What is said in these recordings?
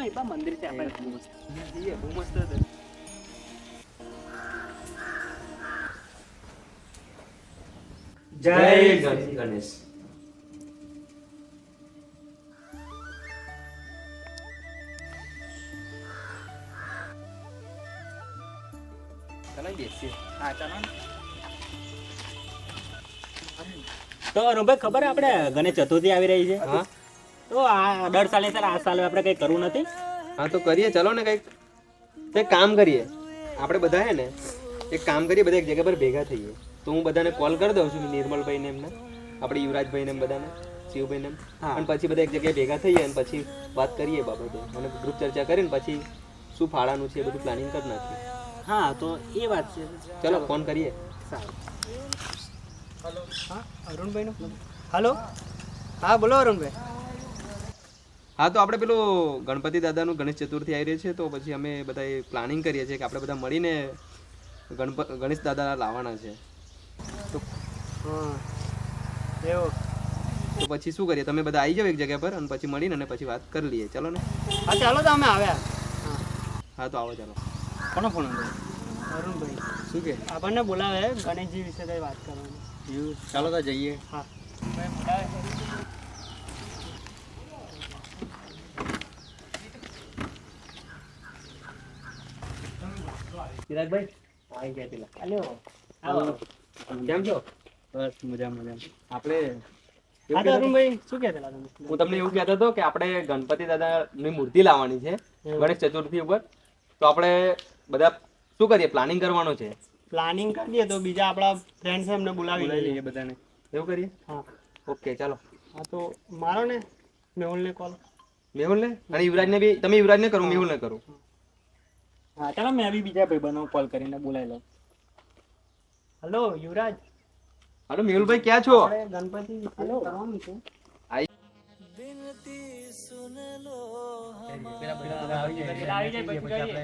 એ પણ મંદિર છે આપણે જઈએ, બહુ મસ્ત હતું. જય ગણેશ. ચાલો બેસીએ. હા ચાલો ને. તો અરુણભાઈ ખબર આપણે ગણેશ ચતુર્થી આવી રહી છે હા તો આ દર સાલે સર આ સાલે આપણે કંઈ કરવું નથી. હા તો કરીએ, ચલો ને કંઈક કામ કરીએ. આપણે બધા હે ને એક કામ કરીએ, બધા એક જગ્યા પર ભેગા થઈએ. તો હું બધાને કોલ કરી દઉં છું, નિર્મલભાઈને એમને, આપણે યુવરાજભાઈને એમ બધાને, શિવભાઈને એમ. અને પછી બધા એક જગ્યાએ ભેગા થઈએ અને પછી વાત કરીએ બાબતે, અને ગ્રુપ ચર્ચા કરીને પછી શું ફાળાનું છે એ બધું પ્લાનિંગ કરી નાખીએ. હા તો એ વાત છે. ચલો ફોન કરીએ. સારું. હા અરુણભાઈનો હલો. હા બોલો અરુણભાઈ. હા તો આપણે પેલું ગણપતિ દાદાનું ગણેશ ચતુર્થી આવી રહી છે, તો પછી અમે બધા પ્લાનિંગ કરીએ છીએ કે આપણે બધા મળીને ગણેશ દાદા લાવવાના છે. હા એવું. તો પછી શું કરીએ, તમે બધા આવી જાઓ એક જગ્યા પર અને પછી મળીને અને પછી વાત કરી લઈએ. ચલો ને. હા ચાલો તો અમે આવ્યા. હા તો આવો ચાલો. કોનો ફોન અરુણભાઈ શું કે? આપણને બોલાવે ગણેશજી વિશે કઈ વાત કરવાની. ચાલો તો જઈએ. હા ચિરાગભાઈ આવી ગયા પેલા. હાલો. આવો. કેમ છો? બસ મજા મજા. આપણે હા તો અરુણભાઈ શું કહેતા તમે? હું તમને એવું કહેતો હતો કે આપણે ગણપતિ દાદાની મૂર્તિ લાવવાની છે ગણેશ ચતુર્થી ઉપર. તો આપણે બધા શું કરીએ, પ્લાનિંગ કરવાનું છે. પ્લાનિંગ કરીએ તો બીજા આપણા ફ્રેન્ડ્સ એમને બોલાવી લઈએ બધાને. એવું કરીએ. હા ઓકે ચાલો. હા તો મારો ને મેહુલને કોલ. મેહુલને અને યુવરાજને બી. તમે યુવરાજને કરો, મેહુલને કરો. હા ચાલો મેં બી બીજા ભાઈબંધો કોલ કરીને બોલાવી લઉં. હલો યુવરાજ. હાલો મેહુલભાઈ, ક્યાં છો? આપણે ગણપતિ વિશે કરવાનું છે. પેલા આવી જાય પછી કરીએ.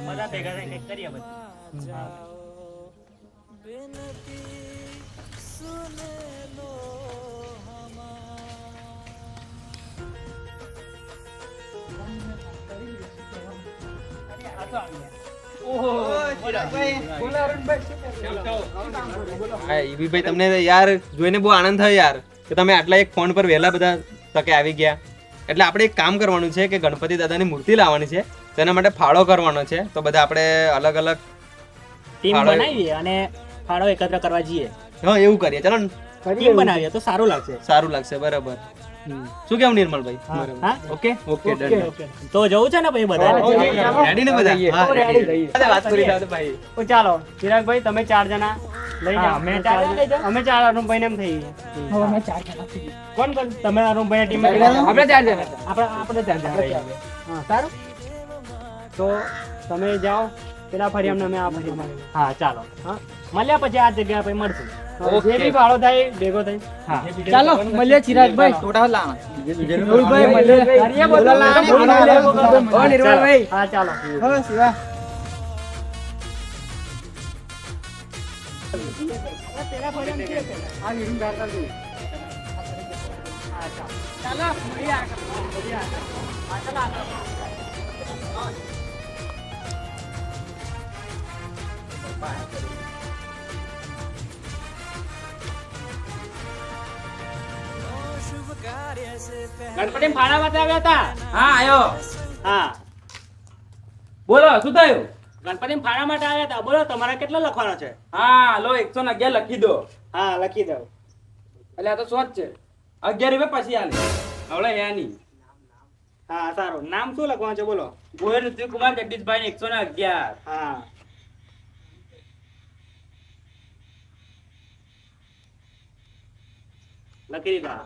બધા ભેગા થઈને કંઈક કરીએ પછી. હા. હા ઈવીભાઈ, તમને યાર જોઈને બહુ આનંદ થયો યાર કે તમે આટલા એક ફોન પર વહેલા બધા તકે આવી ગયા. એટલે આપણે એક કામ કરવાનું છે કે ગણપતિ દાદાની મૂર્તિ લાવવાની છે, તેના માટે ફાળો કરવાનો છે. તો બધા આપણે અલગ અલગ ટીમ ફાળો- બનાવીએ અને ફાળો એકત્ર કરવા જઈએ. હા એવું કરીએ. ચાલો ને, ટીમ બનાવીએ તો સારું લાગશે. સારું લાગશે. બરાબર. શું કેવું નિર્મલભાઈ? હા ઓકે ઓકે ડન. તો જવું છે ને ભાઈ બધા. રેડી ને બધા? હા રેડી. વાત કરી જાવ તો ભાઈ. તો ચાલો ચિરાગભાઈ તમે 4 જણા લઈ હા, જાઓ. અમે 4 જણા લઈ જાઓ. અમે 4 અરુણભાઈને એમ થઈ ગયા. કોણ કોણ? તમે અરુણભાઈ ટીમ આપણે 4 જણા. આપણે 4 જણા રહીએ. હા સારું. તો તમે જાઓ પેલા ફરી અમને અમે આ ફરી મળીએ. હા ચાલો. હા મળ્યા પછી આ જગ્યા પર મળશું. જે બી ફાળો થાય ભેગો થાય. હા ચાલો મળીએ ચિરાગભાઈ. ટોટા લાવા. નિર્મલભાઈ મળીએ. ઓ નિર્મલભાઈ. હા ચાલો. હવે શિવા ગણપતિ ફાળા માટે આવ્યા હતા. હા આયો. હા બોલો શું થયું? ગણપતિ ફાળા માટે આવ્યા હતા. બોલો તમારે કેટલો લખવાનો છે? હા લો 111 લખી દો. હા લખી દઉં. એટલે આ તો શોર્ટ છે. 11 રૂપિયા પછી આલે. આવડે યાની. હા સારું. નામ શું લખવાનું છે બોલો? ગોહિલ ઋષિકુમાર જગદીશભાઈ 111. હા લખી દીધા.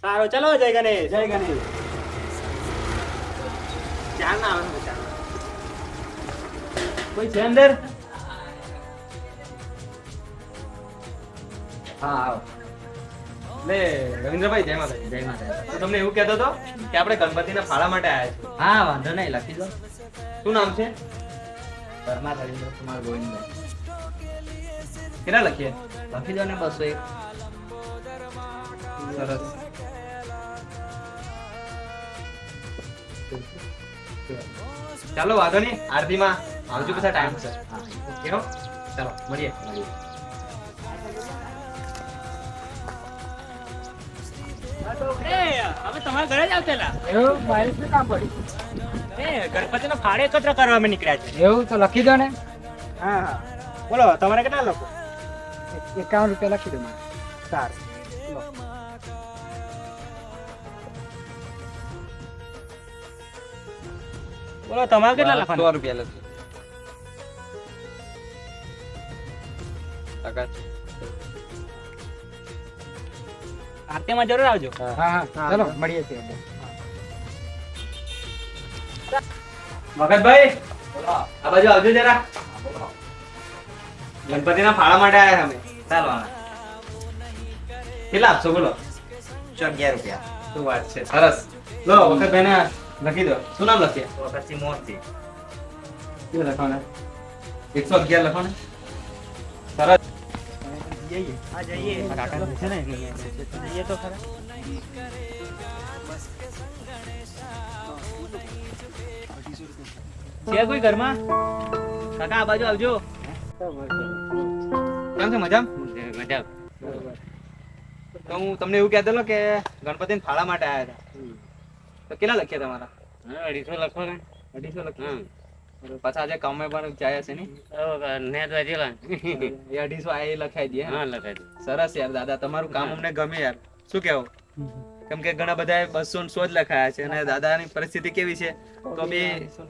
સારું ચલો જય ગણેશ. જય ગણેશ. ચાલ ના આવે ચાલ. કોઈ છે અંદર? હા આવો. લે રવિન્દ્રભાઈ, જય માતા. જય માતા. તો તમને એવું કહેતો હતો કે આપણે ગણપતિના ફાળા માટે આવ્યા છીએ. હા વાંધો નહીં લખી દો. શું નામ છે? પરમાર રવિન્દ્ર કુમાર ગોવિંદભાઈ. કેટલા લખીએ? લખી દો ને 201. સરસ. ચાલો વાંધો નહીં, આરતીમાં આવજો બધા ટાઈમ છે. કેવો? ચાલો મળીએ. હવે તમારા ઘરે જ આવતેલા એવું મારે શું કામ પડ્યું? ગણપતિનો ફાળો એકત્ર કરવા અમે નીકળ્યા છે. એવું તો લખી દો ને. હા હા બોલો તમારે કેટલા લોકો? 51 રૂપિયા લખી દો મારે. સારું. લો. બોલો તમારે કેટલા લખવાના? 100 રૂપિયા લખી. કાકા. આરતીમાં જરૂર આવજો. હા હા ચલો મળીએ છીએ. મગજભાઈ આ બાજુ આવજો જરા. ગણપતિના ફાળા માટે આયા અમે. ચાલો કેટલા આપશો બોલો? 11 રૂપિયા. શું વાત છે, સરસ. લો વખતભાઈને લખી દો. શું નામ લખીએ? પછી મોરથી શું લખવાના? 111 લખવાના. સરસ. હા જઈએ. કાકા છે ને જઈએ તો ખરા. છે કોઈ ઘરમાં? કાકા આ બાજુ આવજો. કેમ છે, મજામાં? મજા. તો હું તમને એવું કહેતો કે ગણપતિને ફાળા માટે આયા હતા. તો કેટલા લખ્યા તમારા? 250 લખો ને. 250 લખ્યા. પાછા આજે કામે પણ જાય છે ને? ને તો હજી એ 250 આ એ લખાઈ દે. હા લખાય. સરસ યાર દાદા, તમારું કામ અમને ગમે યાર. શું કહેવું? કેમ કે ઘણા બધા 200 ને 100 જ લખાયા છે અને દાદાની પરિસ્થિતિ કેવી છે તો બી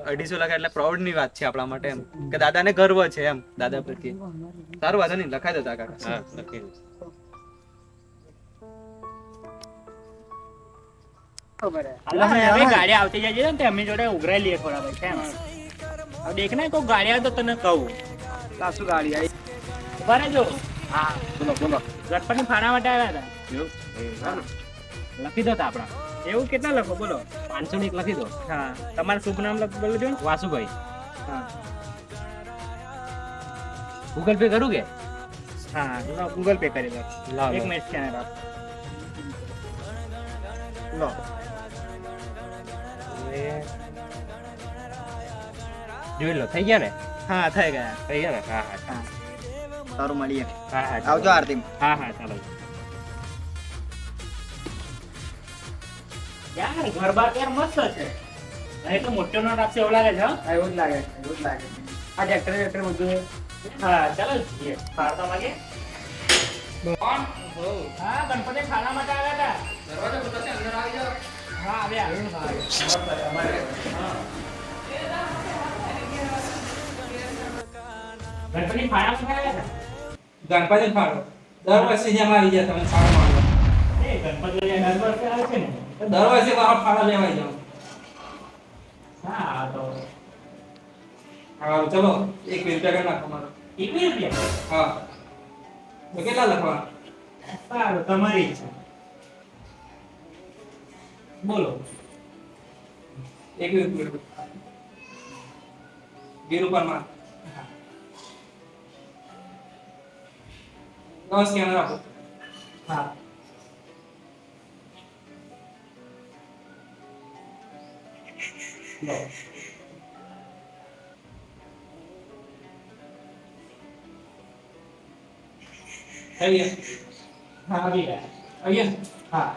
250 લખાય એટલે પ્રાઉડ ની વાત છે આપણા માટે, એમ કે દાદાને ગર્વ છે એમ દાદા પ્રત્યે. સારું, વાંધો નહીં, લખાઈ દેતા કાકા. હા લખી દો. ગાડી આવતી જાય છે ને અમે જોડે ઉઘરાઈ લઈએ થોડા ભાઈ. કેમ હવે દેખ ને કોઈ ગાડી આવે તો તને કહું. સાસુ ગાડી આવી. ઉભા રહેજો. હા બોલો બોલો. ગણપતિ ફાળા માટે આવ્યા હતા. લખી દો આપણા. એવું કેટલા લખો બોલો? 501 લખી દો. હા તમારું શુભ નામ બોલજો. વાસુભાઈ. હા ગૂગલ પે કરું કે? હા ગૂગલ પે કરી દો. એક મિનિટ સ્કેનર આપ. લો જોઈ લો. થઈ ગયા ને? હા થઈ ગયા. થઈ ગયા ને? હા હા હા. સારું મળીએ. હા હા આવજો આરતી. હા હા ચાલો. યાર ઘર બાર યાર મસ્ત છે. એટલો મોટો નો રાખશે એવું લાગે છે. હા એવું જ લાગે, એવું જ લાગે. આ ટ્રેક્ટર બધું. હા ચાલો જઈએ. ફાળતા માંગે. કોણ? હા ગણપતિ ફાળા માટે આવ્યા હતા. દરવાજો ખુલ્લો છે, અંદર આવી જાઓ. હા આવ્યા. ગણપતિ ફાળા માટે આવ્યા હતા. ગણપતિ ફાળો દર વર્ષે જેમ આવી જાય તમે ફાળો માંગો. એ ગણપતિ દર વર્ષે આવે છે ને. દર વર્ષે મારો ફાળો લેવાઈ જાવ. હા તો હા ચલો 1 રૂપિયા કરી નાખો મારો. 21 રૂપિયા. હા તો કેટલા લખવાના? સારું તમારી ઈચ્છા. બોલો. 21 રૂપિયા બિલ ઉપર માં 10 સ્કેનર આપો. હા લો. થઈ ગયા? હા આવી ગયા. આવી ગયા? હા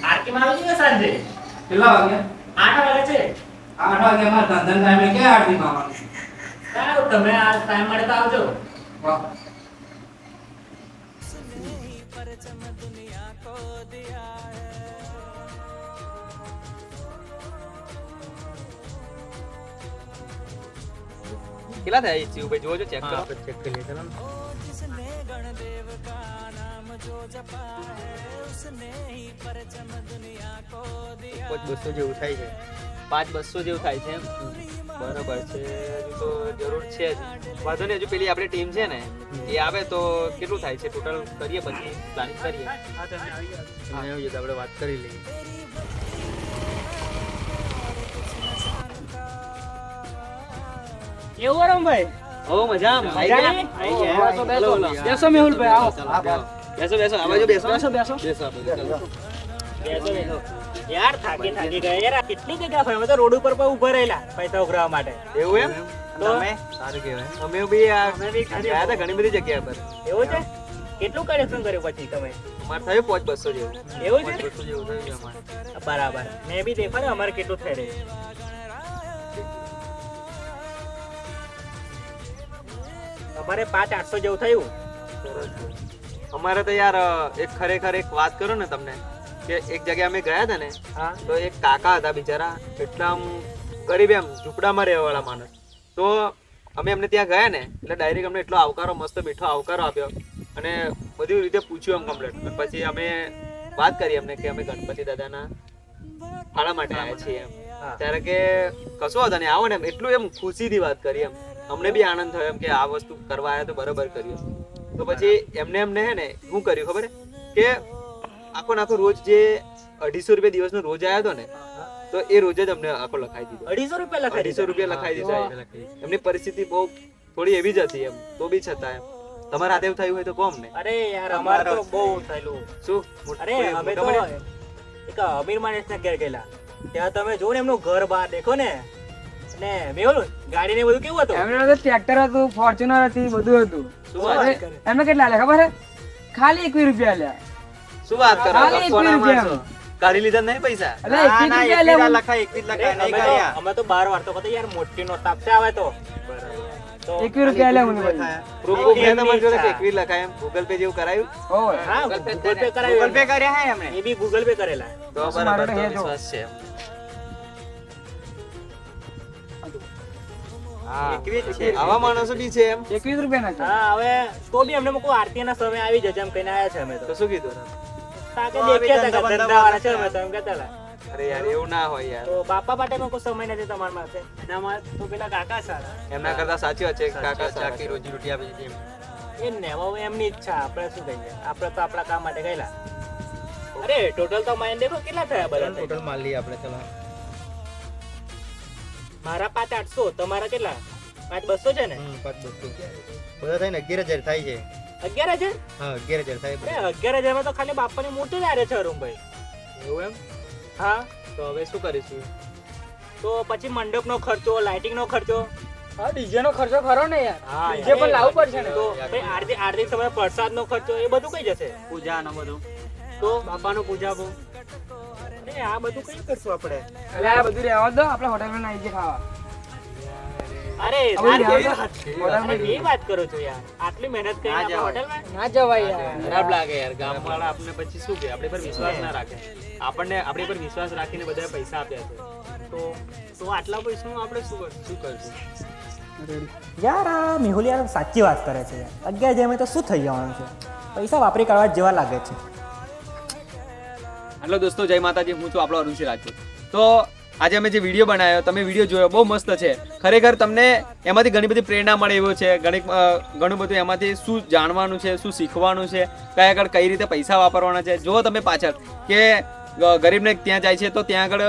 આરતીમાં આવજો ને સાંજે. કેટલા વાગ્યા? 8 વાગે છે. 8 વાગે મારા ધંધા ટાઈમે ક્યાં આરતીમાં આવવાનું? સારું તમે આ ટાઈમ મળે તો આવજો. વાહ. કેટલા થાય શિવભાઈ? જોજો, ચેક કરો. ચેક કરી લે ચલો. પાંચ 200 જેવું થાય છે. 5-200 જેવું થાય છે એમ. બરાબર છે. હજુ તો જરૂર છે જ. વાંધો નહીં, હજુ પેલી આપણી ટીમ છે ને એ આવે તો કેટલું થાય છે ટોટલ કરીએ, પછી પ્લાનિંગ કરીએ. હા તમે આવી જાઓ. હા આવીએ તો આપણે વાત કરી લઈએ. એવું રમભાઈ ઓ મજા બેસો મેહુલભાઈ આવો બેસો બેસો આ બાજુ બેસો બેસો બેસો બેસો બેસો યાર થાકી ગયા યાર આ કેટલી જગ્યા ફરી અમે તો રોડ ઉપર પણ ઊભા રહેલા પૈસા ઉઘરાવવા માટે એવું એમ તમે સારું કહેવાય અમે બી ગયા હતા ઘણી બધી જગ્યા પર એવું છે કેટલું કલેક્શન કર્યું પછી તમે અમારે થયું 500 જેવું એવું છે 500 જેવું થયું અમારે બરાબર મેં બી દેખો ને અમારે કેટલું થઈ રહ્યું અમારે 500-800 જેવું થયું અમારે તો યાર એક ખરેખર એક વાત કરું ને તમને કે એક જગ્યાએ અમે ગયા હતા ને હા તો એક કાકા હતા બિચારા એટલા આમ ગરીબ એમ ઝૂંપડામાં રહેવાવાળા માણસ તો અમે એમને ત્યાં ગયા ને એટલે ડાયરેક્ટ અમને એટલો આવકારો મસ્ત મીઠો આવકારો આપ્યો અને બધી રીતે પૂછ્યું એમ કમ્પ્લેટ પછી અમે વાત કરી એમને કે અમે ગણપતિ દાદાના ફાળા માટે આવ્યા છીએ એમ હા. ત્યારે કે કશો હતા ને આવો ને એમ એટલું એમ ખુશીથી વાત કરી એમ અમને બી આનંદ થયો એમ કે આ વસ્તુ કરવા આવ્યા તો બરોબર કર્યું તો પછી એમને હે ને શું કર્યું ખબર હે? કે આખો નાખો રોજ જે 250 રૂપિયા દિવસનો રોજ આવ્યો હતો ને તો એ રોજ જ અમને આખો લખાઈ દીધો 250 રૂપિયા લખાઈ 250 રૂપિયા લખાઈ દીધા એમની પરિસ્થિતિ બહુ થોડી એવી જ હતી એમ તો બી છતાં એમ તમારા હાથે એવું થયું હોય તો કહો અમને અરે યાર અમારે તો બહુ થયેલું શું અરે અમે તો એક અમીર માણસના ઘેર ગયેલા ત્યાં તમે જો ને એમનું ઘર બહાર દેખો ને અને મેહુલ ગાડી ને બધું કેવું હતું એમને તો ટ્રેક્ટર હતું ફોર્ચ્યુનર હતી બધું હતું શું વાત અરે, એમને કેટલા લે ખબર હે ખાલી 21 રૂપિયા લે શું વાત કરો ખાલી 21 રૂપિયા કાઢી લીધા નહીં પૈસા અરે 21 રૂપિયા લે અમે તો 12 વાર તો કહેતા યાર મોટી નોટ આપશે આવે તો 21 રૂપિયા લે મને ભાઈ પ્રૂફ છે તમારી જોડે કે 21 લખાય એમ ગૂગલ પે જેવું કરાયું ઓય હા ગૂગલ પે કરાવ્યું ગૂગલ પે કર્યા હે એમણે એ બી ગૂગલ પે કરેલા તો મારો બરાબર તો તો હે જો. વિશ્વાસ છે હા આવા માણસો બી છે એમ 21 રૂપિયા ના છે હા હવે તો બી અમને મૂકો આરતી ના સમય આવી જશે એમ કહીને આયા છે અમે તો તો શું કીધું તાકે દેખ્યા હતા કે ધંધાવાળા છે અમે તો એમ કહેતા હતા. અરે યાર એવું ના હોય યાર તો બાપા માટે કોઈ સમય નથી તમારા માટે એનામાં તો પેલા કાકા સારા એમના કરતા સાચી વાત છે કાકા ચાકી રોજી રોટી આપે છે એમ. એ ને હવે એમની ઈચ્છા આપણે શું કહીએ આપણે તો આપણા કામ માટે ગયેલા અરે ટોટલ તો માઇન્ડ દેખો કેટલા થયા બધા ટોટલ માલ લઈએ આપણે ચલો મારા 5-800 તમારા કેટલા 5-200 છે ને બધા થઈને 11000 થાય છે 11,000 હા 11000 થાય અરે 11,000 માં તો ખાલી બાપાની મૂર્તિ જ આરે છે અરુણભાઈ એવું એમ હા તો હવે શું કરીશું તો પછી મંડપનો ખર્ચો લાઇટિંગનો ખર્ચો હા ડીજે નો ખર્ચો ખરો ને યાર હા ડીજે પણ લાવવું પડશે ને તો ભાઈ આરતી સમય પ્રસાદનો ખર્ચો એ બધું કઈ જશે પૂજા ને બધું તો બાપાનું પૂજા બહુ અરે આ બધું કઈ કરશું આપણે એટલે આ બધું રહેવા દો આપણે હોટલમાં નાઈ જઈએ ખાવા અરે આ બધું આ રહેવા કેવી દો. અરે એ વાત કરું છું યાર આટલી મહેનત કરીને આપણે હોટલમાં ના જવાય યાર ખરાબ લાગે યાર ગામવાળા આપણે પછી શું કે આપણે પર વિશ્વાસ ના રાખે આપણને આપણી પર વિશ્વાસ રાખીને બધા પૈસા આપ્યા છે તો આટલા પૈસાનું આપણે શું કરશું યાર આ મેહુલ યાર સાચી વાત કરે છે યાર 11 જેમ તો શું થઈ જવાનું છે પૈસા વાપરી કાઢવા જેવા લાગે છે હેલો દોસ્તો જય માતાજી હું છું આપણો અરુણસિંહ રાજપૂત તો આજે અમે જે વિડીયો બનાવ્યો તમે વિડીયો જોયો બહુ મસ્ત છે ખરેખર તમને એમાંથી ઘણી બધી પ્રેરણા મળે એવો છે ઘણું બધું એમાંથી શું જાણવાનું છે શું શીખવાનું છે કયા આગળ કઈ રીતે પૈસા વાપરવાના છે જો તમે પાછળ કે ગરીબને ત્યાં જાય છે તો ત્યાં આગળ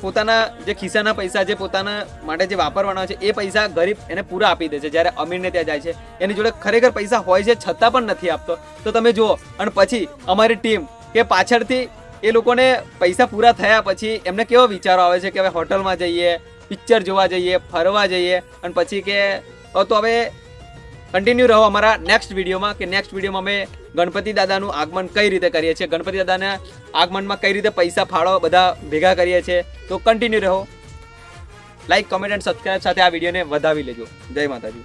પોતાના જે ખિસ્સાના પૈસા જે પોતાના માટે જે વાપરવાના છે એ પૈસા ગરીબ એને પૂરા આપી દે છે જ્યારે અમીરને ત્યાં જાય છે એની જોડે ખરેખર પૈસા હોય છે છતાં પણ નથી આપતો તો તમે જુઓ અને પછી અમારી ટીમ કે પાછળથી એ લોકોને પૈસા પૂરા થયા પછી એમને કેવો વિચારો આવે છે કે હવે હોટલમાં જઈએ પિક્ચર જોવા જઈએ ફરવા જઈએ અને પછી કે તો હવે કન્ટિન્યુ રહો અમારા નેક્સ્ટ વિડીયોમાં કે નેક્સ્ટ વિડીયોમાં અમે ગણપતિ દાદાનું આગમન કઈ રીતે કરીએ છીએ ગણપતિ દાદાના આગમનમાં કઈ રીતે પૈસા ફાળો બધા ભેગા કરીએ છીએ તો કન્ટિન્યુ રહો લાઈક કોમેન્ટ એન્ડ સબસ્ક્રાઇબ સાથે આ વિડીયોને વધાવી લેજો જય માતાજી